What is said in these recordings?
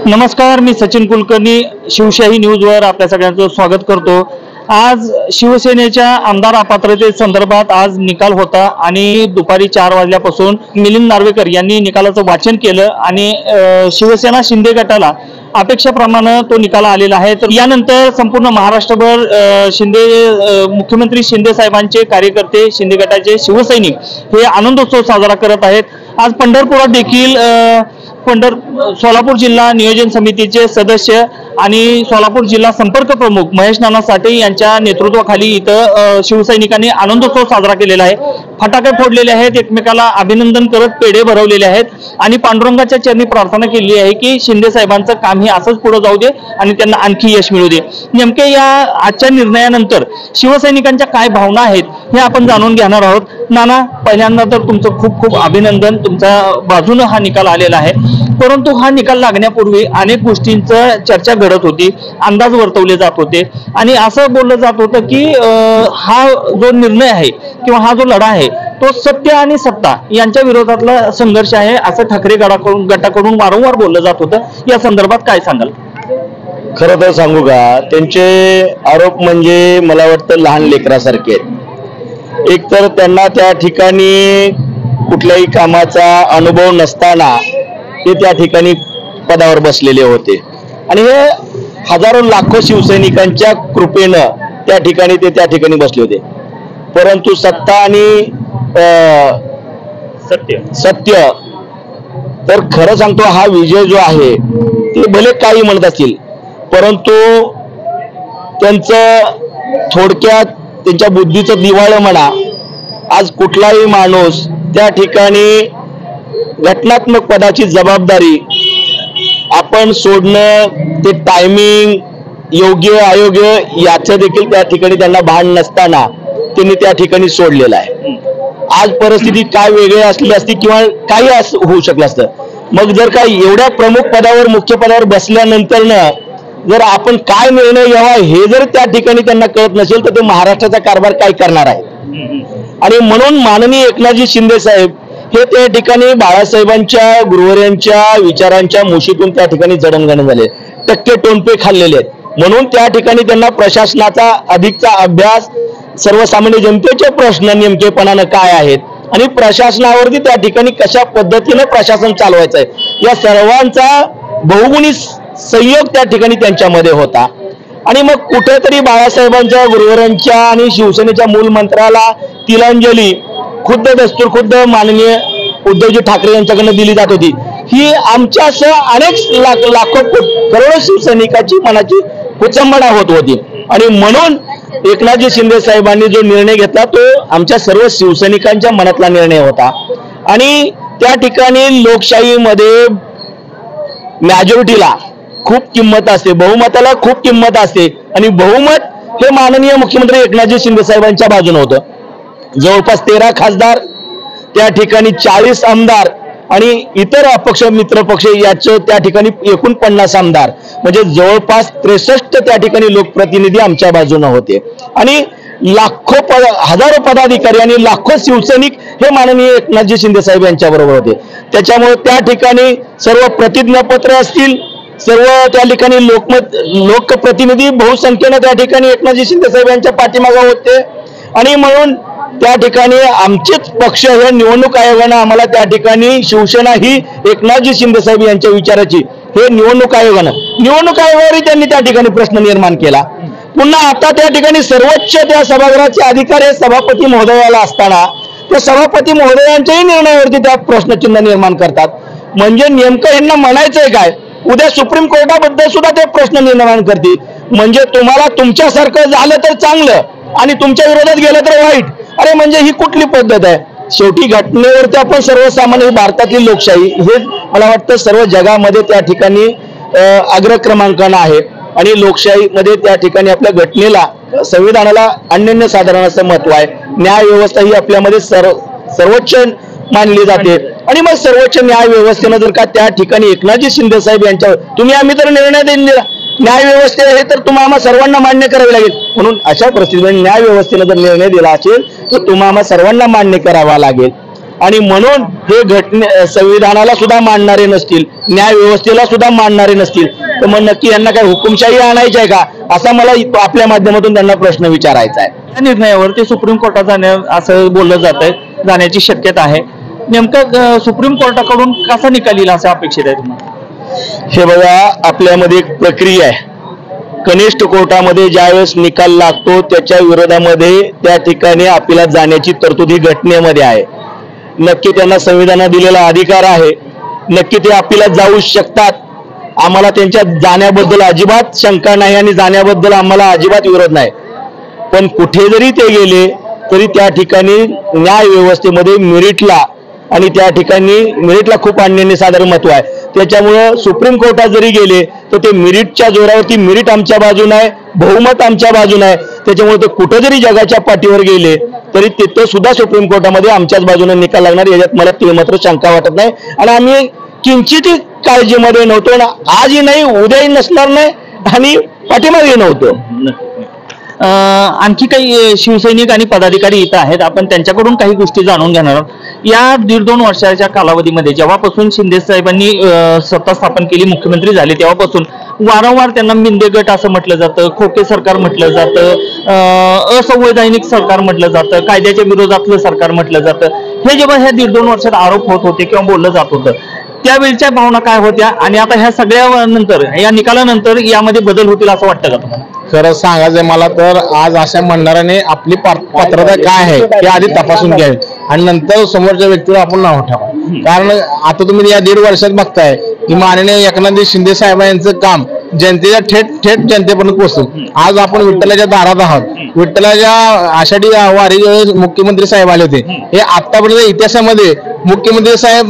नमस्कार, मी सचिन कुलकर्णी शिवशाही न्यूजवर आपल्या सगळ्यांचं स्वागत करतो। आज शिवसेनेच्या आमदार अपात्रते संदर्भात आज निकाल होता आणि दुपारी 4 वाजल्यापासून मिलिंद नार्वेकर यांनी निकालाचं वाचन केलं आणि शिवसेना शिंदे गटाला अपेक्षेप्रमाणे तो निकाल आलेला आहे। तर यानंतर संपूर्ण महाराष्ट्रभर मुख्यमंत्री शिंदे साहेबांचे कार्यकर्ते, शिंदे गटाचे शिवसैनिक हे आनंदोत्सव साजरा करत आहेत। आज पंढरपुरात देखील सोलापूर जिल्हा नियोजन समितीचे सदस्य आणि सोलापूर जिल्हा संपर्क प्रमुख महेश नाना साठे यांच्या नेतृत्वाखाली इथं शिवसैनिकांनी आनंदोत्सव साजरा केलेला आहे। फटाके फोडलेले आहेत, एकमेकाला अभिनंदन करत पेढे भरवलेले आहेत आणि पांडुरंगाच्या चरणी प्रार्थना केली आहे की शिंदे साहेबांचं काम हे असंच पुढे जाऊ दे आणि त्यांना आणखी यश मिळू दे। नेमके या आजच्या निर्णयानंतर शिवसैनिकांच्या काय भावना आहेत हे आपण जाणून घेणार आहोत। नाना, पहिल्यांदा तर तुमचं खूप खूप अभिनंदन, तुमच्या बाजूने हा निकाल आलेला आहे। परंतु हा निकाल लागण्यापूर्वी अनेक गोष्टींचं चर्चा घडत होती, अंदाज वर्तवले जात होते आणि असं बोललं जात होतं की हा जो निर्णय आहे किंवा हा जो लढा आहे तो सत्य आणि सत्ता यांच्या विरोधातला संघर्ष आहे असं ठाकरे गटाकडून वारंवार बोललं जात होतं। या संदर्भात काय सांगाल? खरं तर सांगू का, त्यांचे आरोप म्हणजे मला वाटतं लहान लेकरासारखे आहेत। एक तर त्यांना त्या ठिकाणी कुठल्याही कामाचा अनुभव नसताना ते त्या ठिकाणी पदावर बसलेले होते आणि हे हजारो लाखो शिवसैनिकांच्या कृपेनं त्या ठिकाणी बसले होते। परंतु सत्ता आणि सत्य तर खरं सांगतो, हा विजय जो आहे ते भले काही म्हणत असतील परंतु त्यांचं थोडक्यात त्यांच्या बुद्धीचं दिवाळं म्हणा। आज कुठलाही माणूस त्या ठिकाणी घटनात्मक पदाची जबाबदारी आपण सोडणं, ते टायमिंग योग्य अयोग्य याचं देखील त्या ठिकाणी त्यांना भान नसताना त्यांनी त्या ठिकाणी सोडलेलं आहे। आज परिस्थिती काय वेगळी असली असती किंवा काही होऊ शकलं असतं। मग जर का एवढ्या प्रमुख पदावर, मुख्य पदावर बसल्यानंतर जर आपण काय निर्णय घ्यावा हे जर त्या ठिकाणी त्यांना कळत नसेल तर ते महाराष्ट्राचा कारभार काय करणार आहे। आणि म्हणून माननीय एकनाथजी शिंदे साहेब हे त्या ठिकाणी बाळासाहेबांच्या, गुरुवर्यांच्या विचारांच्या मुशीतून त्या ठिकाणी जडणघडण झाले, टक्के टोनपे खाल्लेले आहेत। म्हणून त्या ठिकाणी त्यांना प्रशासनाचा अधिकचा अभ्यास, सर्वसामान्य जनतेचे प्रश्न नेमकेपणानं काय आहेत आणि प्रशासनावरती त्या ठिकाणी कशा पद्धतीने प्रशासन चालवायचं आहे या सर्वांचा बहुगुणी संयोग त्या ठिकाणी त्यांच्यामध्ये होता। आणि मग कुठेतरी बाळासाहेबांच्या, गुरुवरांच्या आणि शिवसेनेच्या मूल मंत्राला तिलांजली खुद्द माननीय उद्धवजी ठाकरे यांच्याकडनं दिली जात होती। ही आमच्यासह अनेक लाखो करोडो शिवसैनिकाची मनाची कुचंबणा होत होती आणि म्हणून एकनाथजी शिंदे साहेबांनी जो निर्णय घेतला तो आमच्या सर्व शिवसैनिकांच्या मनातला निर्णय होता। आणि त्या ठिकाणी लोकशाहीमध्ये मॅजॉरिटीला खूप किंमत असते, बहुमताला खूप किंमत असते आणि बहुमत हे माननीय मुख्यमंत्री एकनाथजी शिंदे साहेबांच्या बाजूने होतं। जवळपास 13 खासदार, त्या ठिकाणी 40 आमदार आणि इतर अपक्ष मित्र पक्ष याचं त्या ठिकाणी एकूण 50 आमदार, म्हणजे जवळपास 63 त्या ठिकाणी लोकप्रतिनिधी आमच्या बाजूने होते आणि हजारो पदाधिकारी आणि लाखो शिवसैनिक हे माननीय एकनाथजी शिंदे साहेब यांच्या बरोबर होते। त्याच्यामुळे त्या ठिकाणी सर्व प्रतिज्ञापत्र असतील, सर्व त्या ठिकाणी लोकप्रतिनिधी बहुसंख्येने त्या ठिकाणी एकनाथजी शिंदे साहेब यांच्या पाठीमागे होते आणि म्हणून त्या ठिकाणी आमचेच पक्ष हे निवडणूक आयोगानं आम्हाला त्या ठिकाणी शिवसेना ही एकनाथजी शिंदे साहेब यांच्या विचाराची हे निवडणूक आयोगावरही त्यांनी त्या ठिकाणी प्रश्न निर्माण केला। पुन्हा आता त्या ठिकाणी सर्वोच्च त्या सभागृहाचे अधिकार हे सभापती महोदयाला असताना त्या सभापती महोदयांच्याही निर्णयावरती त्या प्रश्नचिन्ह निर्माण करतात। म्हणजे नेमकं यांना म्हणायचंय काय? उद्या सुप्रीम कोर्टाबद्दल सुद्धा ते प्रश्न निर्माण करतील। म्हणजे तुम्हाला तुमच्यासारखं झालं तर चांगलं आणि तुमच्या विरोधात गेलं तर वाईट। अरे म्हणजे ही कुठली पद्धत आहे? शेवटी घटनेवरती आपण सर्वसामान्य भारतातील लोकशाही हे मला वाटतं सर्व जगामध्ये त्या ठिकाणी अग्रक्रमांकानं आहे आणि लोकशाहीमध्ये त्या ठिकाणी आपल्या घटनेला, संविधानाला अनन्यसाधारण असं महत्व आहे। न्याय व्यवस्था ही आपल्यामध्ये सर्वोच्च मानली जाते आणि मग सर्वोच्च न्याय व्यवस्थेनं जर का त्या ठिकाणी एकनाथजी शिंदे साहेब यांच्यावर आम्ही तर निर्णय दिला, न्याय व्यवस्थे हे तर तुम्हाला सर्वांना मान्य करावे लागेल। म्हणून अशा परिस्थितीमध्ये न्याय व्यवस्थेने जर निर्णय दिला असेल तर तुम्हाला सर्वांना मान्य करावा लागेल आणि म्हणून हे संविधानाला सुद्धा मानणारे नसतील, न्याय व्यवस्थेला सुद्धा मानणारे नसतील, तर मग नक्की यांना काय हुकुमशाही आणायची आहे का, असा मला आपल्या माध्यमातून त्यांना प्रश्न विचारायचा आहे. या निर्णयावर ते सुप्रीम कोर्टात असं बोललं जाण्याची शक्यता आहे. नेमकं सुप्रीम कोर्टाकडून कसा निकाल येईल असं अपेक्षित आहे तुम्हाला? हे बघा, आपल्यामध्ये एक प्रक्रिया आहे. कनिष्ठ कोर्टामध्ये ज्यावेळेस निकाल लागतो त्याच्या विरोधामध्ये त्या ठिकाणी अपीलात जाण्याची तरतूद ही घटनेमध्ये आहे. नक्की त्यांना संविधानात दिलेला अधिकार आहे, नक्की ते अपीलात जाऊ शकतात. आम्हाला त्यांच्या जाण्याबद्दल अजिबात शंका नाही आणि जाण्याबद्दल आम्हाला अजिबात विरोध नाही. पण कुठे जरी ते गेले तरी त्या ठिकाणी न्याय व्यवस्थेमध्ये मेरिटला आणि त्या ठिकाणी मेरिटला खूप अन्यसाधारण महत्व आहे. त्याच्यामुळं सुप्रीम कोर्टात जरी गेले तर ते मेरिटच्या जोरावरती मेरिट आमच्या बाजूने आहे, बहुमत आमच्या बाजूने आहे. त्याच्यामुळे ते कुठं जरी जगाच्या पाठीवर गेले तरी तिथं सुद्धा सुप्रीम कोर्टामध्ये आमच्याच बाजूने निकाल लागणार, याच्यात मला ते मात्र शंका वाटत नाही. आणि आम्ही किंचितही काळजीमध्ये नव्हतो, आजही नाही, उद्याही नसणार नाही आणि पाठीमागे नव्हतो. आणखी काही शिवसैनिक आणि पदाधिकारी इथं आहेत, आपण त्यांच्याकडून काही गोष्टी जाणून घेणार आहोत. या 1.5-2 वर्षाच्या कालावधीमध्ये जेव्हापासून शिंदे साहेबांनी सत्ता स्थापन केली, मुख्यमंत्री झाले, तेव्हापासून वारंवार त्यांना मिंदे गट असं म्हटलं जातं, खोके सरकार म्हटलं जातं, असंवैधानिक सरकार म्हटलं जातं, कायद्याच्या विरोधातलं सरकार म्हटलं जातं. हे जेव्हा ह्या 1.5-2 वर्षात आरोप होत होते किंवा बोललं जात होतं, त्यावेळच्या भावना काय होत्या आणि आता ह्या सगळ्या नंतर, या निकालानंतर यामध्ये बदल होतील असं वाटतं का तुम्हाला? खरं सांगायचंय मला तर आज अशा म्हणणाऱ्याने आपली पात्रता काय आहे हे आधी तपासून घ्यावी आणि नंतर समोरच्या व्यक्तीला आपण नाव ठेवा. कारण आता तुम्ही या 1.5 वर्षात बघताय की माननीय एकनाथ शिंदे साहेब यांचं काम जनतेच्या थेट जनतेपर्यंत पोहोचतो. आज आपण विठ्ठलाच्या दारात आहोत. विठ्ठलाच्या आषाढी वारी मुख्यमंत्री साहेब आले होते. हे आतापर्यंत इतिहासामध्ये मुख्यमंत्री साहेब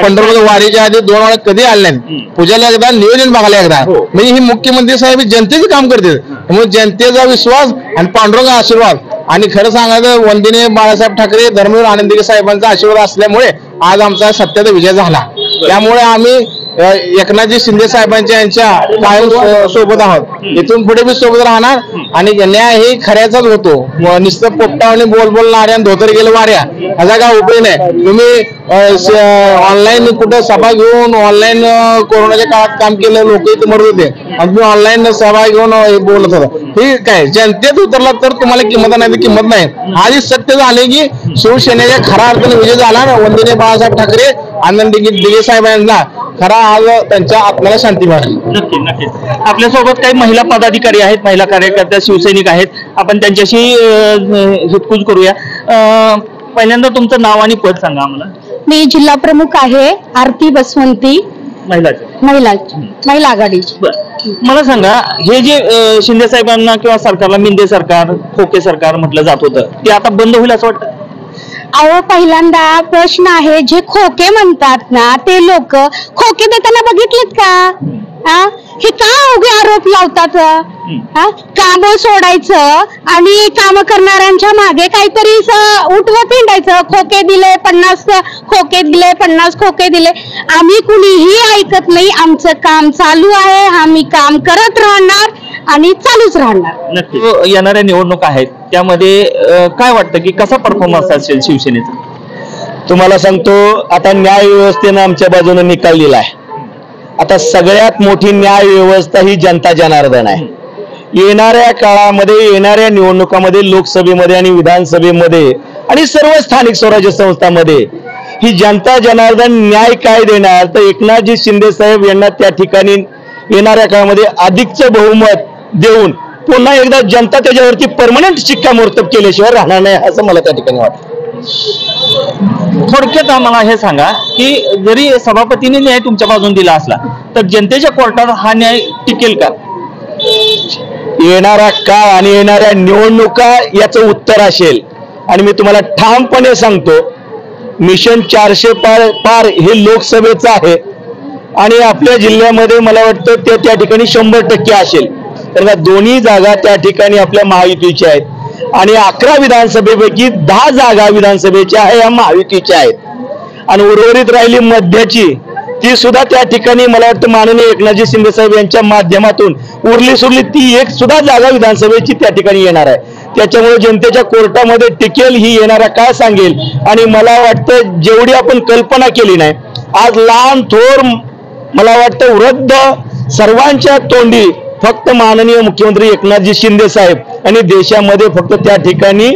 पंढरपूर वारीच्या आधी 2 वेळा कधी आले नाहीत. पूजाला एकदा, नियोजन बघायला एकदा. म्हणजे ही मुख्यमंत्री साहेब जनतेचं काम करते. त्यामुळे जनतेचा विश्वास आणि पांडुरंग आशीर्वाद आणि खरं सांगायचं वंदनीय बाळासाहेब ठाकरे, धर्मवीर आनंदीकर साहेबांचा आशीर्वाद असल्यामुळे आज आमचा सत्याचा विजय झाला. त्यामुळे आम्ही एकनाथजी शिंदे साहेबांच्या यांच्या कायम सोबत आहोत, इथून पुढे बी सोबत राहणार आणि न्याय हे खऱ्याचाच होतो. नुसतं पोपटावणी बोलणाऱ्या आणि धोतर गेलं वाऱ्या असा काय उपयोग नाही. तुम्ही ऑनलाईन कुठं सभा घेऊन ऑनलाईन कोरोनाच्या काळात काम केलं, लोक इथे मरत होते आणि तुम्ही ऑनलाईन सभा घेऊन बोलत होता. हे काय जनतेत उतरला तर तुम्हाला किंमत नाही, किंमत नाही. आधी सत्य झाले की शिवसेनेच्या खऱ्या अर्थाने विजय झाला. वंदनीय बाळासाहेब ठाकरे, आनंद दिघे साहेब यांना खरा आज त्यांच्या आत्म्याला शांती मिळाली. नक्की नक्की. आपल्यासोबत काही महिला पदाधिकारी आहेत, महिला कार्यकर्त्या, शिवसैनिक आहेत, आपण त्यांच्याशी हितकूज करूया. पहिल्यांदा तुमचं नाव आणि पद सांगा आम्हाला. मी जिल्हा प्रमुख आहे, आरती बसवंती, महिला आघाडीची. मला सांगा, हे जे शिंदे साहेबांना किंवा सरकारला मिंदे सरकार, खोके सरकार म्हटलं जात होतं, ते आता बंद होईल असं वाटतं? अहो, पहिल्यांदा प्रश्न आहे, जे खोके म्हणतात ना ते लोक खोके देताना बघितलेत का? हे का उगे आरोप लावतात? काम सोडायचं आणि काम करणाऱ्यांच्या मागे काहीतरी उठवत हिंडायचं. खोके दिले 50 खोके दिले, 50 खोके दिले. आम्ही कुणीही ऐकत नाही. आमचं काम चालू आहे, आम्ही काम करत राहणार आणि चालूच राहणार. नक्की. येणाऱ्या निवडणुका आहेत, त्यामध्ये काय वाटतं की कसा परफॉर्मन्स असेल शिवसेनेचा? तुम्हाला सांगतो, आता न्याय व्यवस्थेनं आमच्या बाजूने निकाल दिलाय. आता सगळ्यात मोठी न्याय व्यवस्था ही जनता जनार्दन आहे. येणाऱ्या काळामध्ये, येणाऱ्या निवडणुकामध्ये, लोकसभेमध्ये आणि विधानसभेमध्ये आणि सर्व स्थानिक स्वराज्य संस्थांमध्ये ही जनता जनार्दन न्याय काय देणार, तर एकनाथजी शिंदे साहेब यांना त्या ठिकाणी येणाऱ्या काळामध्ये अधिकचं बहुमत देऊन पुन्हा एकदा जनता त्याच्यावरती परमनंट शिक्कामोर्तब केल्याशिवाय राहणार नाही, असं मला त्या ठिकाणी वाटतं. थोडक्यात आम्हाला हे सांगा की जरी सभापतींनी न्याय तुमच्या बाजून दिला असला तर जनतेच्या कोर्टात हा न्याय टिकेल का? येणारा काळ आणि येणाऱ्या निवडणुका याचं उत्तर असेल. आणि मी तुम्हाला ठामपणे सांगतो, मिशन 400 पार हे लोकसभेचं आहे आणि आपल्या जिल्ह्यामध्ये मला वाटतं ते त्या ठिकाणी 100% असेल. तर दोन्ही जागा त्या ठिकाणी आपल्या महायुतीच्या आहेत आणि 11 विधानसभेपैकी 10 जागा विधानसभेच्या आहे या महायुतीच्या आहेत. आणि उर्वरित राहिली मध्याची, ती सुद्धा त्या ठिकाणी मला वाटतं माननीय एकनाथजी शिंदे साहेब यांच्या माध्यमातून उरली सुरली ती एक सुद्धा जागा विधानसभेची त्या ठिकाणी येणार आहे. त्याच्यामुळे जनतेच्या कोर्टामध्ये टिकेल ही येणारा काळ सांगेल. आणि मला वाटतं जेवढी आपण कल्पना केली नाही, आज लहान थोर मला वाटतं वृद्ध सर्वांच्या तोंडी फक्त माननीय मुख्यमंत्री एकनाथजी शिंदे साहेब आणि देशामध्ये फक्त त्या ठिकाणी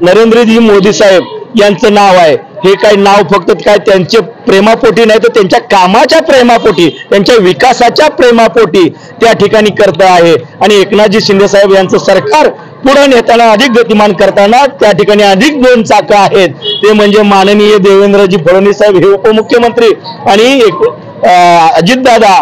नरेंद्रजी मोदी साहेब यांचं नाव आहे. हे काही नाव फक्त काय त्यांचे प्रेमापोटी नाही, तर त्यांच्या कामाच्या प्रेमापोटी, त्यांच्या विकासाच्या प्रेमापोटी त्या ठिकाणी करत आहे. आणि एकनाथजी शिंदे साहेब यांचं सरकार पुढे नेताना, अधिक गतिमान करताना त्या ठिकाणी अधिक 2 चाकं आहेत. ते म्हणजे माननीय देवेंद्रजी फडणवीस साहेब हे उपमुख्यमंत्री आणि अजितदादा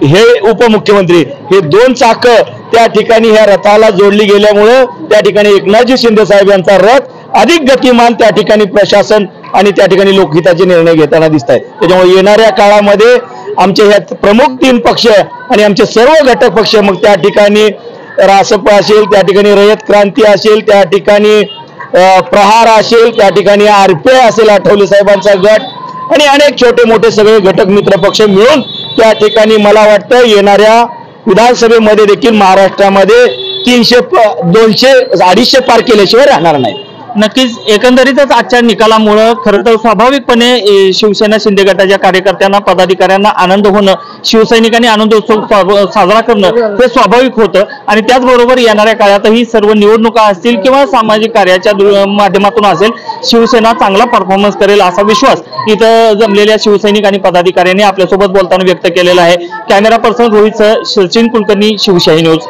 हे उपमुख्यमंत्री, हे 2 चाकं त्या ठिकाणी ह्या रथाला जोडली गेल्यामुळं त्या ठिकाणी एकनाथजी शिंदे साहेब यांचा रथ अधिक गतिमान त्या ठिकाणी प्रशासन आणि त्या ठिकाणी लोकहिताचे निर्णय घेताना दिसत आहेत. त्याच्यामुळे येणाऱ्या काळामध्ये आमचे ह्या प्रमुख 3 पक्ष आणि आमचे सर्व घटक पक्ष, मग त्या ठिकाणी रासप असेल, त्या ठिकाणी रयत क्रांती असेल, त्या ठिकाणी प्रहार असेल, त्या ठिकाणी RPI असेल, आठवले साहेबांचा गट आणि अनेक छोटे मोठे सगळे घटक मित्र पक्ष मिळून त्या ठिकाणी मला वाटतं येणाऱ्या विधानसभेमध्ये देखील महाराष्ट्रामध्ये 300, 200, 250 पार केल्याशिवाय राहणार नाही. नक्कीच एकंदरीतच आजच्या निकालामुळं खरं तर स्वाभाविकपणे शिवसेना शिंदे गटाच्या कार्यकर्त्यांना, पदाधिकाऱ्यांना आनंद होणं, शिवसैनिकांनी आनंदोत्सव साजरा करणं हे स्वाभाविक होतं. आणि त्याचबरोबर येणाऱ्या काळातही सर्व निवडणुका असतील किंवा सामाजिक कार्याच्या माध्यमातून असेल, शिवसेना चांगला परफॉर्मन्स करेल असा विश्वास इथं जमलेल्या शिवसैनिक आणि पदाधिकाऱ्यांनी आपल्यासोबत बोलताना व्यक्त केलेला आहे. कॅमेरा पर्सन रोहितसह सचिन कुलकर्णी, शिवशाही न्यूज.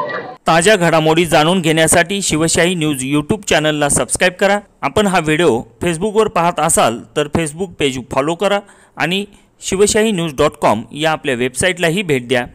ताज्या घडामोडी जाणून घेण्यासाठी शिवशाही न्यूज यूट्यूब चॅनलला सबस्क्राईब करा. आपण हा व्हिडिओ फेसबुकवर पाहत असाल तर फेसबुक पेज फॉलो करा आणि शिवशाही न्यूज.com या आपल्या वेबसाईटलाही भेट द्या.